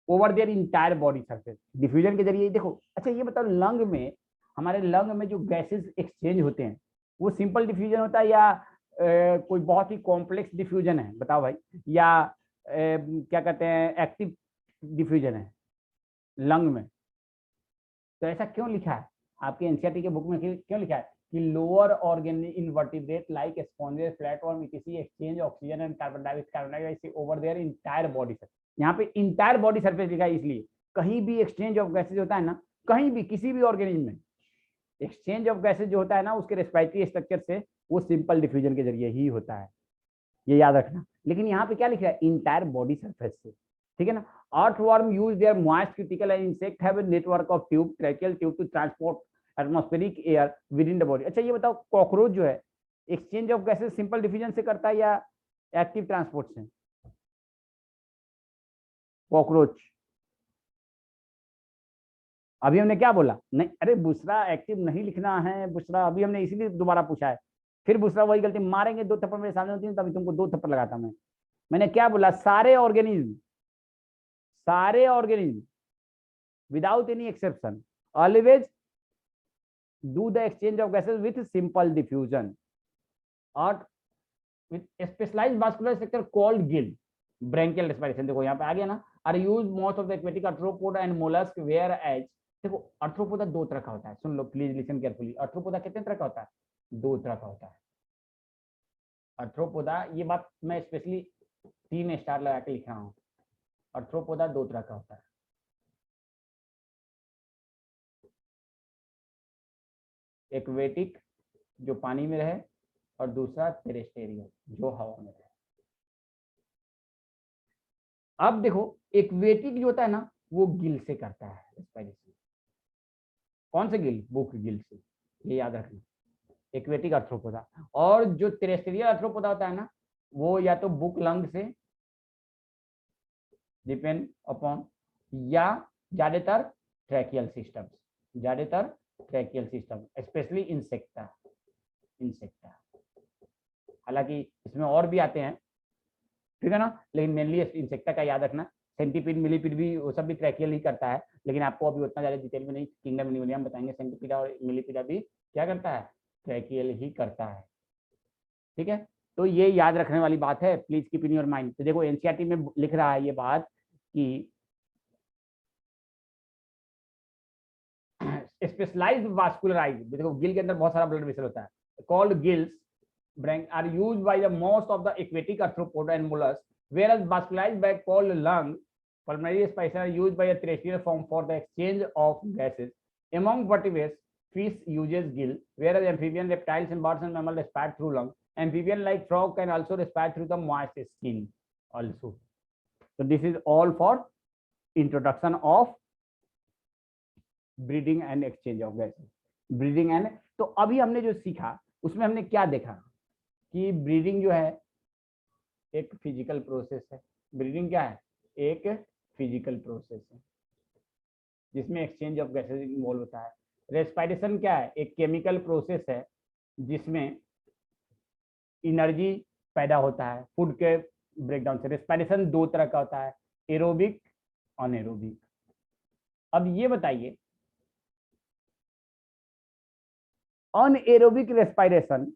over there entire body surface, diffusion के जरिए। देखो अच्छा ये बताओ, लंग में, हमारे लंग में जो गैसेस एक्सचेंज होते हैं वो सिंपल डिफ्यूजन होता है या कोई बहुत ही कॉम्प्लेक्स डिफ्यूजन है? बताओ भाई। या क्या कहते हैं एक्टिव डिफ्यूजन है लंग में? तो ऐसा क्यों लिखा है आपके एनसीईआरटी के बुक में? क्यों लिखा है कि lower organic invertebrate like sponges, flatworm etc. exchange oxygen and carbon dioxide over there entire body surface. यहाँ पे इंटायर बॉडी सरफेस लिखा है, इसलिए कहीं भी एक्सचेंज ऑफ गैसेज होता है ना, कहीं भी किसी भी ऑर्गेनिज्म में, एक्सचेंज ऑफ गैसेज जो होता है ना उसके रेस्पिरेटरी स्ट्रक्चर से वो सिंपल डिफ्यूजन के जरिए ही होता है, ये याद रखना। लेकिन यहाँ पे क्या लिखा है, इंटायर बॉडी सरफेस से, ठीक है ना। Earthworm use their moist cuticle and insect have a network of tube, tracheal tube to transport atmospheric air within the body. अच्छा ये बताओ, कॉकरोच जो है exchange of gases simple diffusion से करता है या एक्टिव ट्रांसपोर्ट से? कॉकरोच, अभी हमने क्या बोला, नहीं अरे बुशरा एक्टिव नहीं लिखना है बुशरा, अभी हमने इसीलिए दोबारा पूछा है। फिर बुशरा वही गलती, मारेंगे दो थप्पड़ मेरे सामने होती है तभी तुमको दो थप्पड़ लगाता मैं। मैंने क्या बोला, सारे organism without any exception always do the exchange of gases with simple diffusion और with specialized vascular structure called gill, branchial respiration। देखो यहाँ पे आ गया ना, are used most of the aquatic arthropoda and mollusk whereas, देखो अर्थ्रोपोदा दो तरह का होता है, सुन लो प्लीज लिसन केयरफुली। अर्थ्रोपोदा कितने तरह का होता है, दो तरह का होता है अर्थ्रोपोदा। ये बात मैं स्पेशली 3 स्टार लगा के लिख रहा हूँ, अर्थ्रोपोदा दो तरह का होता है। एक्वेटिक जो पानी में रहे और दूसरा टेरेस्टेरियल जो हवा में रहे। अब देखो एक्वेटिक जो होता है ना वो गिल से करता है रेस्पिरेशन। कौन से गिल, बुक गिल से, ये याद रखना, एक्वेटिक अर्थ्रोपोदा। और जो टेरेस्टेरियल अर्थ्रोपोदा होता है ना वो या तो बुक लंग से डिपेंड अपॉन या ज्यादातर ट्रैकियल सिस्टम, स्पेशली इंसेक्टा। हालांकि इसमें और भी आते हैं, ठीक है ना, लेकिन मेनली इंसेक्टा का याद रखना। सेंटीपीड मिलीपीड भी वो सब भी ट्रैकियल ही करता है, लेकिन आपको अभी उतना ज्यादा डिटेल में नहीं, किंगडम एनिमोनिया में बताएंगे। सेंटीपीडा और मिलीपीडा भी क्या करता है, ट्रैकियल ही करता है, ठीक है। तो ये याद रखने वाली बात है, please keep in your mind. तो देखो एनसीईआरटी में लिख रहा है ये बात कि स्पेशलाइज्ड वास्कुलराइज्ड, देखो गिल के अंदर बहुत सारा ब्लड वेसल होता है, called gills are used by the most of the aquatic arthropoda and mollusks, whereas vascularized bag called lung pulmonary respiration are used by a terrestrial form for the exchange of gases. Among vertebrates, fish uses gill, whereas amphibian, reptiles, and birds and mammals respire through lung. Amphibian like frog can also respire through the moist skin also. So this is all for introduction of breeding and exchange of gases. Breeding and, तो अभी हमने जो सीखा उसमें हमने क्या देखा कि ब्रीडिंग जो है एक फिजिकल प्रोसेस है। ब्रीडिंग क्या है, एक फिजिकल प्रोसेस है जिसमें एक्सचेंज ऑफ गैसेज इन्वॉल्व होता है। रेस्पिरेशन क्या है, एक केमिकल प्रोसेस है जिसमें एनर्जी पैदा होता है फूड के ब्रेकडाउन से। रेस्पिरेशन दो तरह का होता है, एरोबिक, अनएरोबिक। अब ये बताइए, अनएरोबिक रेस्पिरेशन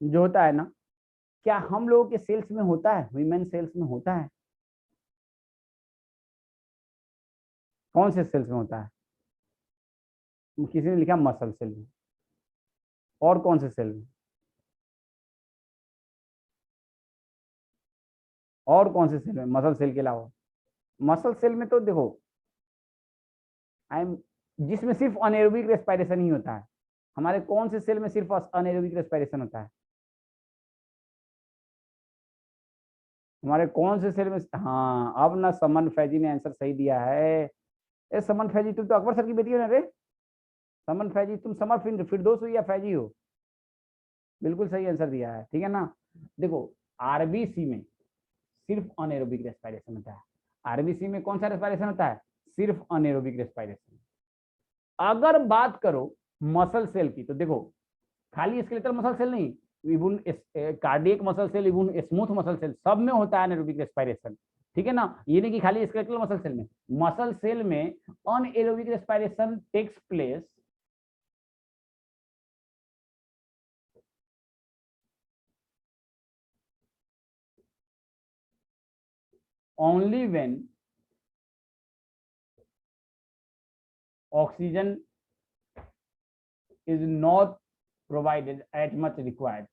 जो होता है ना, क्या हम लोगों के सेल्स में होता है, ह्यूमन सेल्स में होता है? कौन से सेल्स में होता है? किसी ने लिखा मसल सेल में, और कौन से सेल में, और कौन से सेल में मसल सेल के अलावा? मसल सेल में तो देखो जिसमें सिर्फ अनएरोबिक रेस्पिरेशन ही होता है। हमारे कौन से सेल में सिर्फ अनएरोबिक रेस्पिरेशन होता है? हमारे कौन से सेल में? हाँ, अब ना समन फैजी ने आंसर सही दिया है। ए समन फैजी, तुम तो अकबर सर की बेटी हो ना रे। समन फैजी, तुम समर फिरदौस हो या फैजी हो? बिल्कुल सही आंसर दिया है, ठीक है ना। देखो आरबीसी में सिर्फ अनएरोबिक रेस्पिरेशन होता है। आरबीसी में कौन सा रेस्पिरेशन होता है, सिर्फ अनएरोबिक रेस्पिरेशन। अगर बात करो मसल सेल की, तो देखो खाली स्केलेटल मसल सेल नहीं, even cardiac muscle cell, even smooth muscle cell, सब में होता है एनारोबिक रेस्पिरेशन, ठीक है ना। ये नहीं कि खाली स्केलेटल मसल सेल में, मसल सेल में anaerobic respiration takes place only when oxygen is not provided as much required।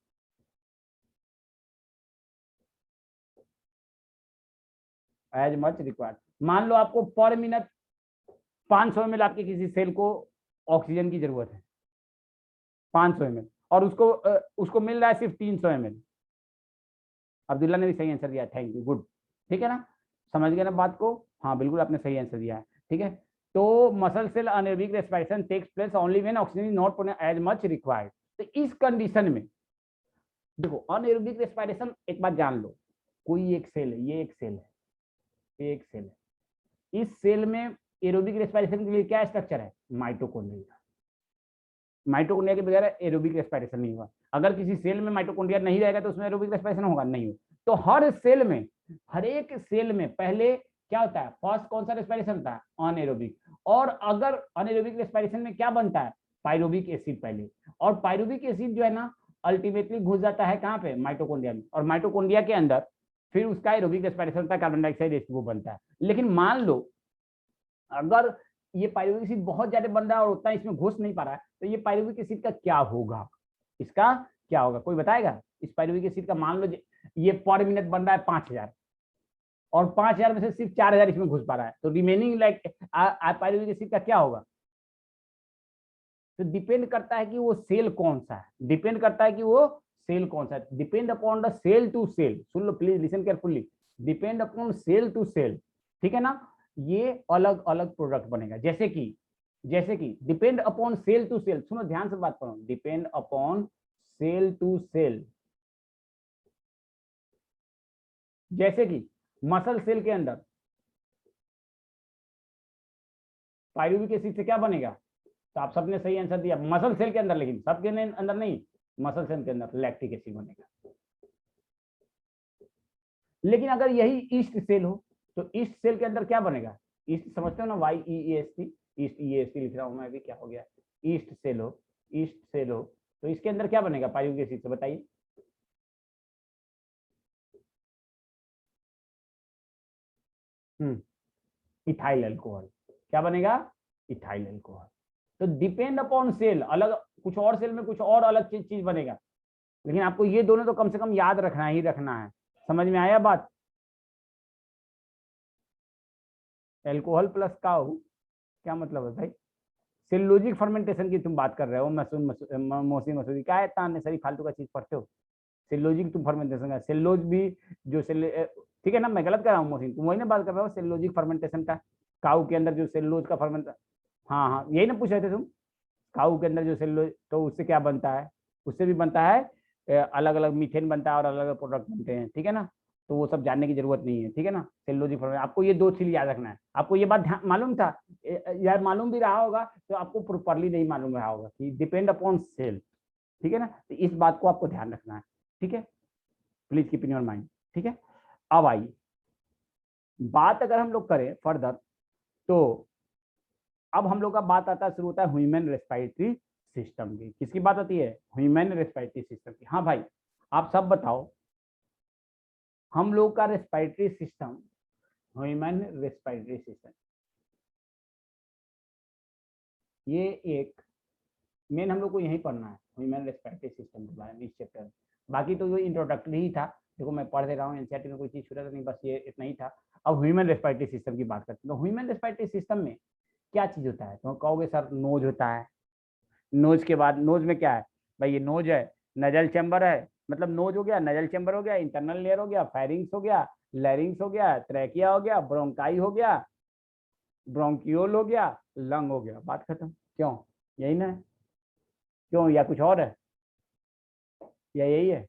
As much required. मान लो आपको पर मिनट 500 ml आपके किसी सेल को ऑक्सीजन की जरूरत है, 500 ml, और उसको मिल रहा है सिर्फ 300 ml। अब्दुल्ला ने भी सही आंसर दिया, थैंक यू, गुड। ठीक है ना, समझ गए ना बात को? हाँ बिल्कुल, आपने सही आंसर दिया है। ठीक है, तो muscle cell anaerobic respiration takes place only when oxygen is not as much required. तो इस कंडीशन में देखो, अनेरोबिक रेस्पिरेशन, एक बात जान लो, कोई एक सेल है, ये एक सेल है, ये एक सेल है, इस सेल में एरोबिक रेस्पिरेशन के लिए क्या स्ट्रक्चर है? माइटोकॉन्ड्रिया। माइटोकॉन्ड्रिया के बगैर एरोबिक रेस्पिरेशन नहीं होगा। अगर किसी सेल में माइटोकॉन्ड्रिया नहीं रहेगा तो उसमें एरोबिक रेस्पिरेशन होगा? नहीं होगा। तो हर सेल में, हर एक सेल में पहले क्या होता है? फर्स्ट कौन सा रेस्पिरेशन होता है? अनएरोबिक। और अगर अनएरोबिक रेस्पिरेशन में क्या बनता है? पायरुविक एसिड पहले। और पायरुविक एसिड जो है ना, अल्टीमेटली घुस जाता है कहाँ पे? माइटोकॉन्ड्रिया में। और माइटोकॉन्ड्रिया के अंदर फिर उसका एरोबिक रेस्पिरेशन होता है, कार्बन डाइऑक्साइड H2O बनता है। लेकिन मान लो अगर ये पायरुविक एसिड बहुत ज्यादा बन रहा है और उतना इसमें घुस नहीं पा रहा है, तो ये पायरुविक एसिड का क्या होगा? इसका क्या होगा, कोई बताएगा? इस पायरुविक एसिड का मान लो ये पर मिनट बन रहा है 5000, और 5000 में से सिर्फ 4000 इसमें घुस पा रहा है, तो रिमेनिंग लाइक पायरुविक एसिड का क्या होगा? तो डिपेंड करता है कि वो सेल कौन सा है, डिपेंड करता है कि वो सेल कौन सा है, depend upon the cell to cell. सुन लो please, listen carefully, depend upon cell to cell. ठीक है ना, ये अलग अलग प्रोडक्ट बनेगा। जैसे कि depend upon cell to cell, सुनो ध्यान से बात करो, depend upon cell to cell. जैसे कि मसल सेल के अंदर पायरुविक एसिड से क्या बनेगा? तो आप सबने सही आंसर दिया, मसल सेल के अंदर, लेकिन सबके अंदर नहीं, मसल सेल के अंदर लैक्टिक एसिड बनेगा। लेकिन अगर यही ईस्ट सेल हो, तो ईस्ट सेल के अंदर क्या बनेगा? ईस्ट समझते हो ना, YEAST, ईस्ट EAST लिख रहा हूं मैं भी, क्या हो गया? ईस्ट सेल हो, ईस्ट सेल हो, तो इसके अंदर क्या बनेगा पायरुविक एसिड से? बताइए। Ethyl alcohol. क्या बनेगा? Ethyl alcohol. तो डिपेंड अपॉन सेल, अलग कुछ और सेल में कुछ और अलग चीज बनेगा, लेकिन आपको ये दोनों तो कम से कम याद रखना ही रखना है। समझ में आया बात? एल्कोहल प्लस काउ, क्या मतलब है भाई? सेलुलोजिक फर्मेंटेशन की तुम बात कर रहे हो, मौसी मसूरी, क्या है ताने सारी फालतू का चीज पढ़ते हो? सेलुलोजिक तुम फर्मेंटेशन का, सेलुलोज भी जो ठीक है ना, मैं गलत कर रहा हूँ मोहसिन, तुम वही ना बात कर रहे हो सेलुलोजिक फर्मेंटेशन का, काऊ के अंदर जो सेलुलोज का फर्मेंट। हाँ हाँ, यही ना पूछ रहे थे तुम, काऊ के अंदर जो सेलुलोज, तो उससे क्या बनता है? उससे भी बनता है, अलग अलग मीथेन बनता है और अलग अलग प्रोडक्ट बनते हैं। ठीक है ना, तो वो सब जानने की जरूरत नहीं है। ठीक है ना, सेलुलोजिक फर्मेंट, आपको ये दो चीज याद रखना है। आपको ये बात मालूम था, यार मालूम भी रहा होगा तो आपको प्रॉपरली नहीं मालूम रहा होगा कि डिपेंड अपॉन सेल। ठीक है ना, तो इस बात को आपको ध्यान रखना है। ठीक है, please keep in your mind. ठीक है, अब आइए बात अगर हम लोग करें फर्दर, तो अब हम लोग का बात आता है, शुरू होता है ह्यूमन रेस्पिरेटरी सिस्टम की। किसकी बात आती है? ह्यूमन रेस्पिरेटरी सिस्टम की। हाँ भाई, आप सब बताओ, हम लोग का respiratory system, human respiratory system, ये एक मेन हम लोग को यही पढ़ना है, ह्यूमन रेस्पिरेटरी सिस्टम के बारे में इस चैप्टर में। बाकी तो ये इंट्रोडक्टरी ही था, देखो मैं पढ़ दे रहा हूँ, एनसीईआरटी में कोई चीज छूटा तो नहीं, बस ये इतना ही था। अब ह्यूमन रेस्पिरेटरी सिस्टम की बात करते हैं। तो ह्यूमन रेस्पिरेटरी सिस्टम में क्या चीज होता है? तो कहोगे सर नोज होता है, नोज के बाद नोज में क्या है? भाई ये नोज है, नजल चैम्बर है, मतलब नोज हो गया, नजल चैम्बर हो गया, इंटरनल लेयर हो गया, फेरिंग्स हो गया, लैरिंग्स हो गया, ट्रैकिया हो गया, ब्रोंकाई हो गया, ब्रोंकियोल हो गया, लंग हो गया, बात खत्म। क्यों? यही ना? क्यों, या कुछ और है? या यही है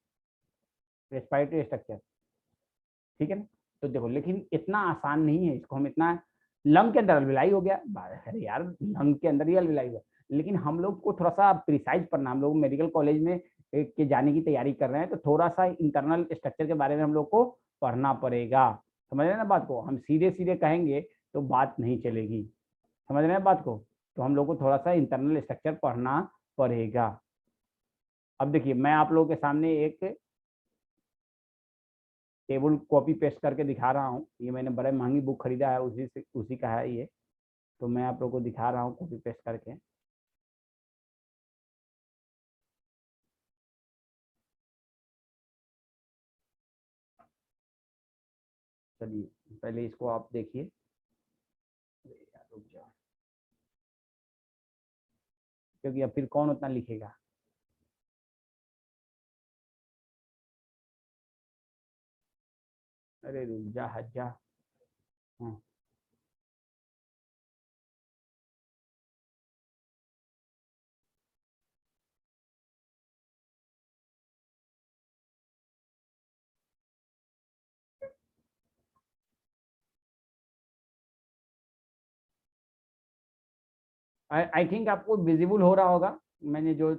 रेस्पिरेटरी स्ट्रक्चर? ठीक है ना, तो देखो, लेकिन इतना आसान नहीं है इसको हम इतना, लंग के अंदर अलविलाई हो गया, अरे यार लंग के अंदर ही अलविलाई हुआ, लेकिन हम लोग को थोड़ा सा प्रिसाइज पढ़ना, हम लोग मेडिकल कॉलेज में के जाने की तैयारी कर रहे हैं, तो थोड़ा सा इंटरनल स्ट्रक्चर के बारे में हम लोग को पढ़ना पड़ेगा। समझ रहे हैं ना बात को? हम सीधे सीधे कहेंगे तो बात नहीं चलेगी। समझ रहे हैं बात को? तो हम लोग को थोड़ा सा इंटरनल स्ट्रक्चर पढ़ना पड़ेगा। अब देखिए, मैं आप लोगों के सामने एक टेबल कॉपी पेस्ट करके दिखा रहा हूँ, ये मैंने बड़े महंगी बुक खरीदा है, उसी का है ये, तो मैं आप लोगों को दिखा रहा हूँ कॉपी पेस्ट करके। चलिए पहले इसको आप देखिए, रुक जाओ, क्योंकि अब फिर कौन उतना लिखेगा। अरे रुक जा, हट जा। हाँ। आई थिंक आपको विजिबल हो रहा होगा मैंने जो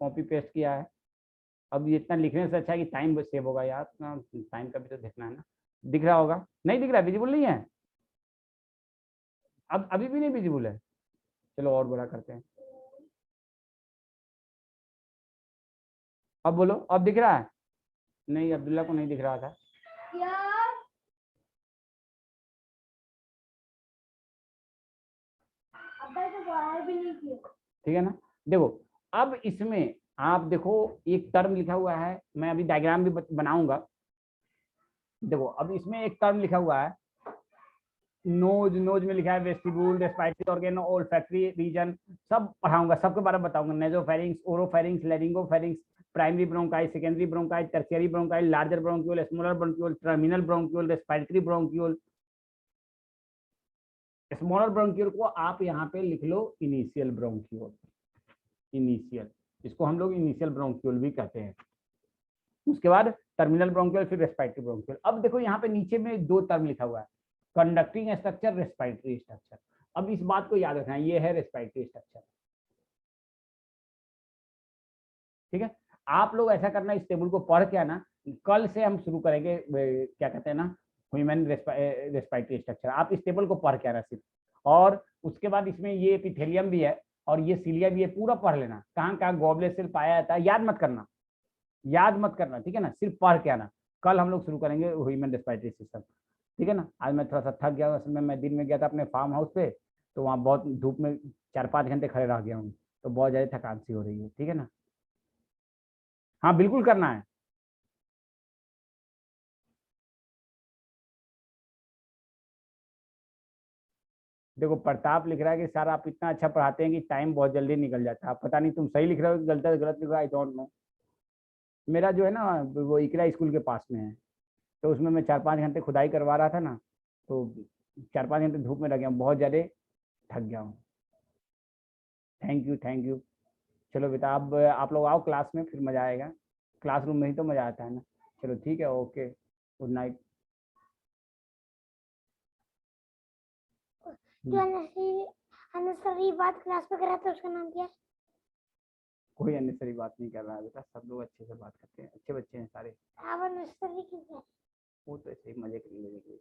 कॉपी पेस्ट किया है। अब ये इतना लिखने से अच्छा है कि टाइम सेव होगा यार, टाइम का भी तो देखना है ना। दिख रहा होगा, नहीं दिख रहा, विजिबल नहीं है। अब अभी भी नहीं विजिबल है। चलो और बड़ा करते हैं। अब बोलो, अब दिख रहा है? नहीं, अब्दुल्ला को नहीं दिख रहा था। ठीक है ना। देखो, अब इसमें आप देखो एक टर्म लिखा हुआ है, मैं अभी डायग्राम भी बनाऊंगा। देखो अब इसमें एक टर्म लिखा हुआ है नोज, नोज में लिखा है vestibule, respiratory organ, olfactory region, सब पढ़ाऊंगा, सबके बारे में बताऊंगा। Nasopharynx, oropharynx, laryngopharynx, primary bronchi, secondary bronchi, tertiary bronchi, larger bronchiole, smaller bronchiole, terminal bronchiole, respiratory bronchiole. Smaller bronchiole को आप यहाँ पे लिख लो इनिशियल ब्रोंक्यूल, इनिशियल, इसको हम लोग इनिशियल ब्रोंक्यूल भी कहते हैं। उसके बाद टर्मिनल ब्रोंक्यूल, फिर रेस्पिरेटरी ब्रोंक्यूल। अब देखो यहाँ पे नीचे में दो टर्म लिखा हुआ है, कंडक्टिंग स्ट्रक्चर, रेस्पिरेटरी स्ट्रक्चर। अब इस बात को याद रखना, ये है रेस्पिरेटरी स्ट्रक्चर। ठीक है, आप लोग ऐसा करना, इस टेबल को पढ़ के आना। कल से हम शुरू करेंगे क्या कहते हैं ना, ह्यूमन रेस्पिरेटरी स्ट्रक्चर। आप इस टेबल को पढ़ के आना सिर्फ, और उसके बाद इसमें ये एपिथेलियम भी है और ये सीलिया भी है, पूरा पढ़ लेना। कहाँ कहाँ गॉबलेट सेल पाया जाता है याद मत करना, याद मत करना, ठीक है ना, सिर्फ पढ़ के आना। कल हम लोग शुरू करेंगे ह्यूमन रेस्पिरेटरी सिस्टम। ठीक है ना। आज मैं थोड़ा सा थक गया हूँ, उसमें मैं दिन में गया था अपने फार्म हाउस पे, तो वहाँ बहुत धूप में 4-5 घंटे खड़े रह गया हूँ, तो बहुत ज़्यादा थकान सी हो रही है। ठीक है ना। हाँ बिल्कुल करना है। देखो प्रताप लिख रहा है कि सर आप इतना अच्छा पढ़ाते हैं कि टाइम बहुत जल्दी निकल जाता है। आप पता नहीं तुम सही लिख रहे हो कि गलत गलत लिख रहे हो, आई डोंट नो। मेरा जो है ना वो इकरा स्कूल के पास में है, तो उसमें मैं 4-5 घंटे खुदाई करवा रहा था ना, तो 4-5 घंटे धूप में रह गया हूँ, बहुत ज़्यादा थक गया हूँ। Thank you, thank you. चलो बेटा, अब आप लोग आओ क्लास में, फिर मज़ा आएगा। क्लासरूम में ही तो मज़ा आता है ना। चलो ठीक है, ओके, गुड नाइट। जो अनसरी बात क्लास में कर रहा था उसका नाम क्या है? कोई अननेसेसरी बात नहीं कर रहा है बेटा, सब लोग अच्छे से बात करते हैं, अच्छे बच्चे हैं सारे। अनसरी किस है? वो तो ऐसे ही मजे के लिए